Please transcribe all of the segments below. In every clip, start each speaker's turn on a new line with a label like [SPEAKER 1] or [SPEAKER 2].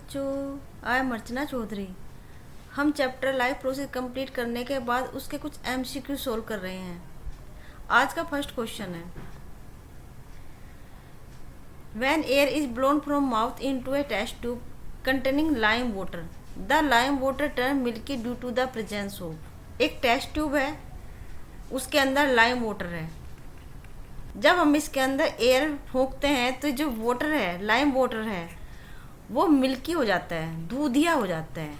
[SPEAKER 1] बच्चों, I am अर्चना चौधरी। हम chapter life process complete करने के बाद उसके कुछ एमसीक्यू सोल्व कर रहे हैं। आज का फर्स्ट क्वेश्चन है, when air is blown from mouth into a test tube containing lime water, the lime water turn milky due to the presence of. एक टेस्ट ट्यूब है, उसके अंदर लाइम वाटर है। जब हम इसके अंदर एयर फूंकते हैं तो जो वाटर है, लाइम वाटर है, वो मिल्की हो जाता है, दूधिया हो जाता है।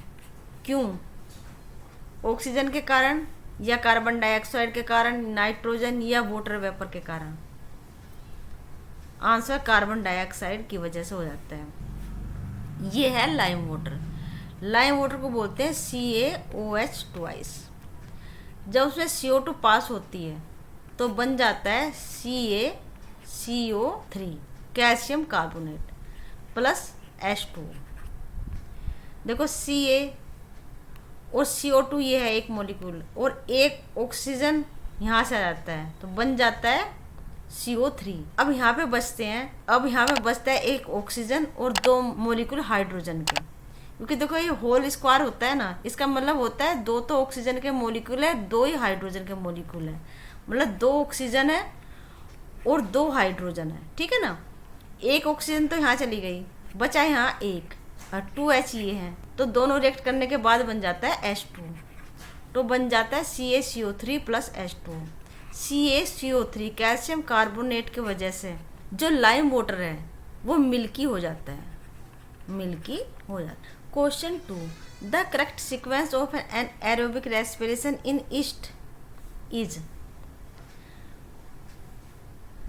[SPEAKER 1] क्यों? ऑक्सीजन के कारण, या कार्बन डाइऑक्साइड के कारण, नाइट्रोजन या वाटर वेपर के कारण? आंसर कार्बन डाइऑक्साइड की वजह से हो जाता है। ये है लाइम वाटर। लाइम वाटर को बोलते हैं CaOH ट्वाइस। जब उसमें CO2 पास होती है तो बन जाता है CaCO3 calcium carbonate plus H2। देखो Ca और CO2 ये है एक मॉलिक्यूल, और एक ऑक्सीजन यहाँ से आ जाता है तो बन जाता है CO3। अब यहाँ पे बचता है एक ऑक्सीजन और दो मॉलिक्यूल हाइड्रोजन के। क्योंकि देखो ये होल स्क्वायर होता है ना, इसका मतलब होता है दो तो ऑक्सीजन के मॉलिक्यूल है, दो ही हाइड्रोजन के मॉलिक्यूल है। मतलब दो ऑक्सीजन है और दो हाइड्रोजन है, ठीक है ना। एक ऑक्सीजन तो यहाँ चली गई, बचा यहाँ एक, और 2H ये है, तो दोनों रिएक्ट करने के बाद बन जाता है H2, तो बन जाता है CaCO3 plus H2। CaCO3 calcium carbonate की वजह से जो लाइम वाटर है वो मिल्की हो जाता है, मिल्की हो जाता है। Question 2, the correct sequence of anaerobic respiration in yeast is.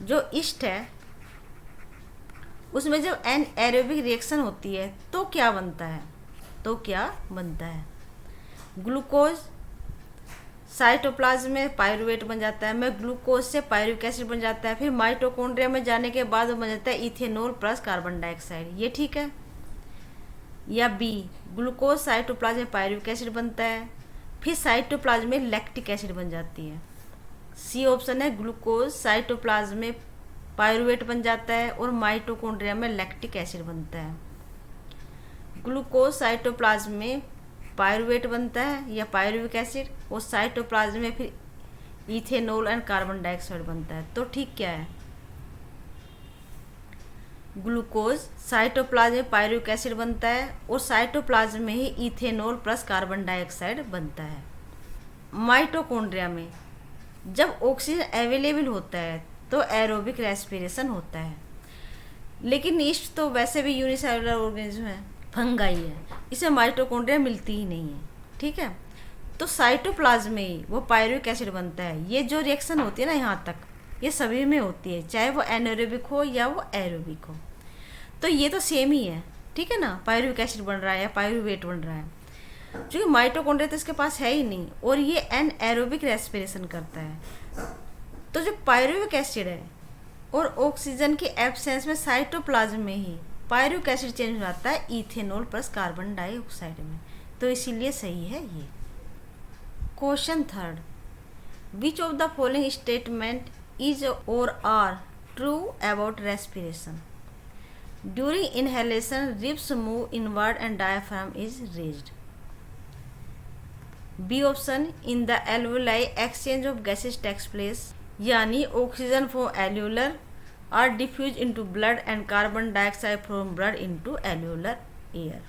[SPEAKER 1] जो ईस्ट है उसमें जब एन एरोबिक रिएक्शन होती है तो क्या बनता है? ग्लूकोज साइटोप्लाज्म में पायरुवेट बन जाता है, में ग्लूकोज से पायरुविक एसिड बन जाता है, फिर माइटोकॉन्ड्रिया में जाने के बाद वो बन जाता है इथेनॉल प्लस कार्बन डाइऑक्साइड। ये ठीक है। या बी, ग्लूकोज साइटोप्लाज्म में पायरुविक एसिड बनता है, फिर साइटोप्लाज्म में लैक्टिक एसिड बन जाती है। सी ऑप्शन है, ग्लूकोज साइटोप्लाज्म में पायरुवेट बन जाता है और माइटोकॉन्ड्रिया में लैक्टिक एसिड बनता है। ग्लूकोज साइटोप्लाज्म में पायरुवेट बनता है या पायरुविक एसिड, और साइटोप्लाज्म में फिर इथेनॉल एंड कार्बन डाइऑक्साइड बनता है। तो ठीक क्या है? ग्लूकोज साइटोप्लाज्म में पायरुविक एसिड बनता है और साइटोप्लाज्म में ही इथेनॉल प्लस कार्बन डाइऑक्साइड बनता है। माइटोकॉन्ड्रिया में जब ऑक्सीजन अवेलेबल होता है तो एरोबिक रेस्पिरेशन होता है। लेकिन ईस्ट तो वैसे भी यूनिसेलुलर ऑर्गेनिज्म है, फंगाई है, इसे माइटोकॉन्ड्रिया मिलती ही नहीं है, ठीक है। तो साइटोप्लाज्म में ही वो पायरुविक एसिड बनता है। ये जो रिएक्शन होती है ना यहाँ तक, ये सभी में होती है, चाहे वो एनारोबिक हो या वो एरोबिक हो। तो ये तो सेम ही है, ठीक है ना। पायरुविक एसिड बन रहा है या पायरुवेट बन रहा है, क्योंकि माइटोकॉन्ड्रिया तो इसके पास है ही नहीं, और ये एनएरोबिक रेस्पिरेशन करता है। तो जो पायरुविक एसिड है और ऑक्सीजन के एब्सेंस में साइटोप्लाज्म में ही पायरुविक एसिड चेंज हो जाता है इथेनॉल प्लस कार्बन डाइऑक्साइड में, तो इसीलिए सही है ये। Question 3, which of the following statement is और are true about respiration? During inhalation ribs move inward and diaphragm is raised. B option, in the alveoli exchange of gases takes place, यानी oxygen from alveolar are diffuse into blood and carbon dioxide from blood into alveolar air.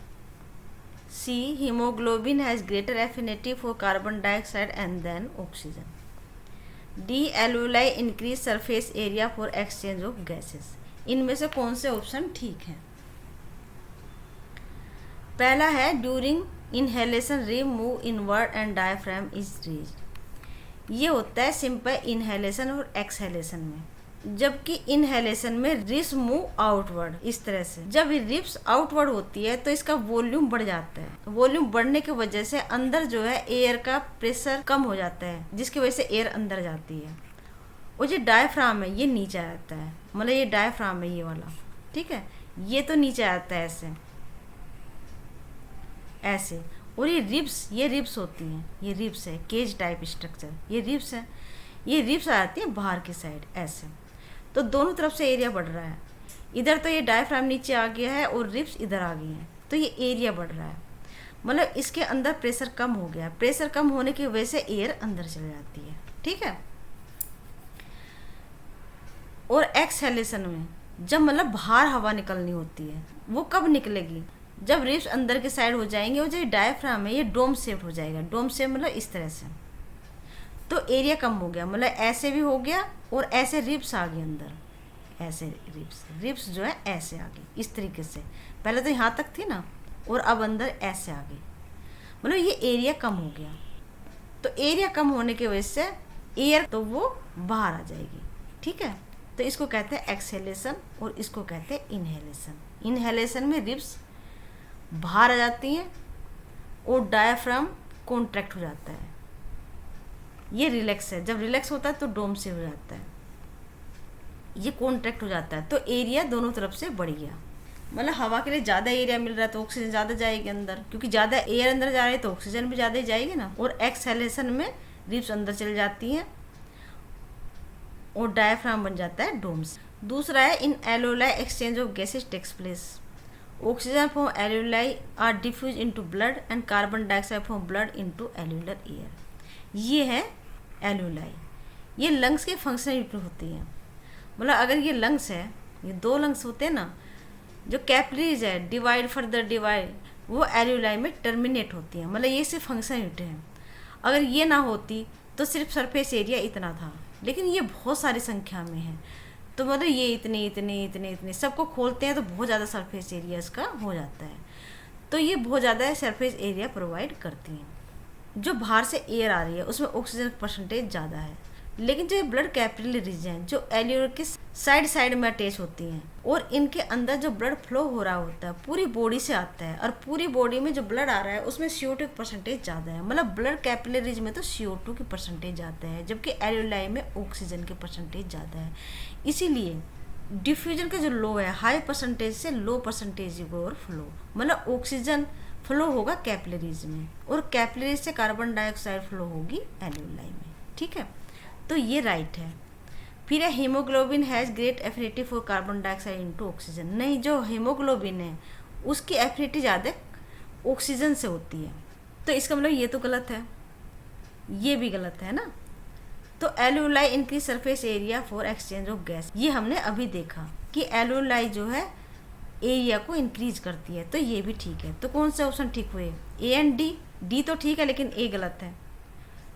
[SPEAKER 1] C, haemoglobin has greater affinity for carbon dioxide and then oxygen. D, alveoli increase surface area for exchange of gases. इनमें से कौन से option ठीक है? पहला है, during inhalation rib move inward and diaphragm is raised. ये होता है सिंपल इनहेलेशन और एक्सहेलेशन में, जबकि इनहेलेशन में रिब्स मूव आउटवर्ड। इस तरह से जब रिब्स आउटवर्ड होती है तो इसका वॉल्यूम बढ़ जाता है। वॉल्यूम बढ़ने की वजह से अंदर जो है एयर का प्रेशर कम हो जाता है, जिसकी वजह से एयर अंदर जाती है। और जो डायफ्राम है ये नीचे आता है, मतलब ये डायफ्राम है ये वाला, ठीक है, ये तो नीचे आता है ऐसे ऐसे। और ये रिब्स होती हैं, ये रिब्स है, केज टाइप स्ट्रक्चर, ये रिब्स है, ये रिब्स आ जाती है बाहर की साइड ऐसे। तो दोनों तरफ से एरिया बढ़ रहा है। इधर तो ये डायफ्राम नीचे आ गया है और रिब्स इधर आ गई हैं, तो ये एरिया बढ़ रहा है, मतलब इसके अंदर प्रेशर कम हो गया। प्रेशर कम होने की वजह से एयर अंदर चली जाती है, ठीक है। और एक्सहेलेशन में जब मतलब बाहर हवा निकलनी होती है, वो कब निकलेगी? जब रिब्स अंदर के साइड हो जाएंगे और जो डायफ्राम है ये डोम शेप हो जाएगा। डोम शेप मतलब इस तरह से, तो एरिया कम हो गया, मतलब ऐसे भी हो गया और ऐसे रिब्स आ गए अंदर, ऐसे रिब्स जो है ऐसे आ गई इस तरीके से। पहले तो यहाँ तक थी ना, और अब अंदर ऐसे आ गई, मतलब ये एरिया कम हो गया। तो एरिया कम होने की वजह से एयर तो वो बाहर आ जाएगी, ठीक है। तो इसको कहते हैं एक्सहेलेशन और इसको कहते हैं इनहेलेशन। इनहेलेशन में रिब्स बाहर आ जाती हैं और डायफ्राम कॉन्ट्रैक्ट हो जाता है, ये रिलैक्स है। जब रिलैक्स होता है तो डोम से हो जाता है, ये कॉन्ट्रैक्ट हो जाता है, तो एरिया दोनों तरफ से बढ़ गया। मतलब हवा के लिए ज़्यादा एरिया मिल रहा है तो ऑक्सीजन ज़्यादा जाएगी अंदर, क्योंकि ज़्यादा एयर अंदर जा रही है तो ऑक्सीजन भी ज़्यादा ही जाएगी ना। और एक्सहेलेशन में रिब्स अंदर चली जाती हैं और डायफ्राम बन जाता है डोम्स। दूसरा है in alveoli exchange of gases takes place. Oxygen from alveoli are diffuse into blood and carbon dioxide from blood into alveolar air. ये है एल्वेओलाई, ये लंग्स के फंक्शन यूनिट होती हैं। मतलब अगर ये लंग्स है, ये दो लंग्स होते हैं ना, जो कैपिलरीज है डिवाइड फर्दर डिवाइड, वो एल्वेओलाई में टर्मिनेट होती हैं। मतलब ये सिर्फ फंक्शन यूनिट है। अगर ये ना होती तो सिर्फ सरफेस एरिया इतना था, लेकिन ये बहुत सारी संख्या में है, तो मतलब ये इतने इतने इतने इतने सबको खोलते हैं तो बहुत ज़्यादा सरफेस एरिया इसका हो जाता है। तो ये बहुत ज़्यादा सरफेस एरिया प्रोवाइड करती हैं। जो बाहर से एयर आ रही है उसमें ऑक्सीजन परसेंटेज ज़्यादा है, लेकिन जो ब्लड कैपिलरीज हैं जो एल्वेओलर के साइड में अटैच होती हैं, और इनके अंदर जो ब्लड फ्लो हो रहा होता है पूरी बॉडी से आता है, और पूरी बॉडी में जो ब्लड आ रहा है उसमें CO2 की परसेंटेज ज़्यादा है। मतलब ब्लड कैपिलरीज में तो CO2 की परसेंटेज ज़्यादा है, जबकि एल्वेओलाई में ऑक्सीजन की परसेंटेज ज़्यादा है। इसीलिए डिफ्यूजन का जो लो है, हाई परसेंटेज से लो परसेंटेज की ओर फ्लो, मतलब ऑक्सीजन फ्लो होगा कैपिलरीज में और कैपिलरीज से कार्बन डाइऑक्साइड फ्लो होगी एल्वेओलाई में, ठीक है। तो ये राइट है। फिर है haemoglobin has great affinity for carbon dioxide into oxygen. नहीं, जो हीमोग्लोबिन है उसकी एफिनिटी ज़्यादा ऑक्सीजन से होती है, तो इसका मतलब ये तो गलत है, ये भी गलत है ना। तो alveoli increase surface area for exchange of gas, ये हमने अभी देखा कि एल्वेओलाई जो है एरिया को इंक्रीज करती है, तो ये भी ठीक है। तो कौन से ऑप्शन ठीक हुए? A and D। D तो ठीक है लेकिन A गलत है।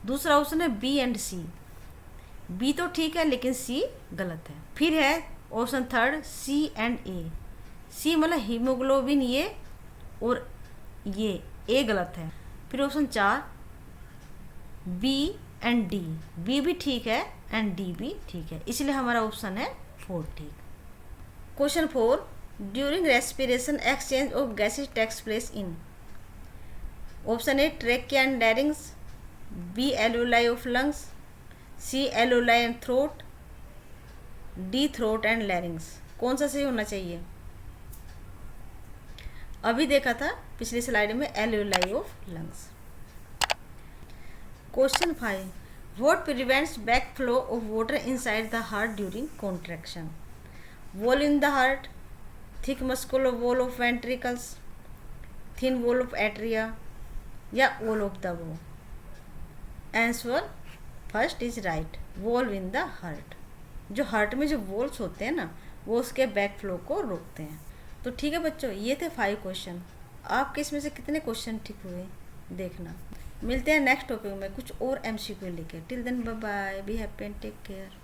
[SPEAKER 1] दूसरा ऑप्शन है B एंड C। B तो ठीक है लेकिन C गलत है। फिर है option third C and A। C मतलब हीमोग्लोबिन ये और ये A गलत है। फिर option 4 B and D। B भी ठीक है एंड D भी ठीक है, इसलिए हमारा ऑप्शन है 4 ठीक। Question 4, during respiration exchange of gases takes place in. Option A trachea and larynx, B alveoli of lungs, C alveoli and throat, D throat and larynx. कौन सा सही होना चाहिए? अभी देखा था पिछली स्लाइड में alveoli of lungs. Question 5, what prevents back flow of water inside the heart during contraction? Wall in the heart, thick muscular wall of ventricles, thin wall of atria या ऑल ऑफ द वो? Answer first is right, wall in the heart. जो heart में जो walls होते हैं ना, वो उसके बैक फ्लो को रोकते हैं। तो ठीक है बच्चों, ये थे 5 क्वेश्चन। आपके इसमें से कितने क्वेश्चन ठीक हुए देखना। मिलते हैं नेक्स्ट टॉपिक में कुछ और MCQ लेके। Till then bye bye, be happy and take care.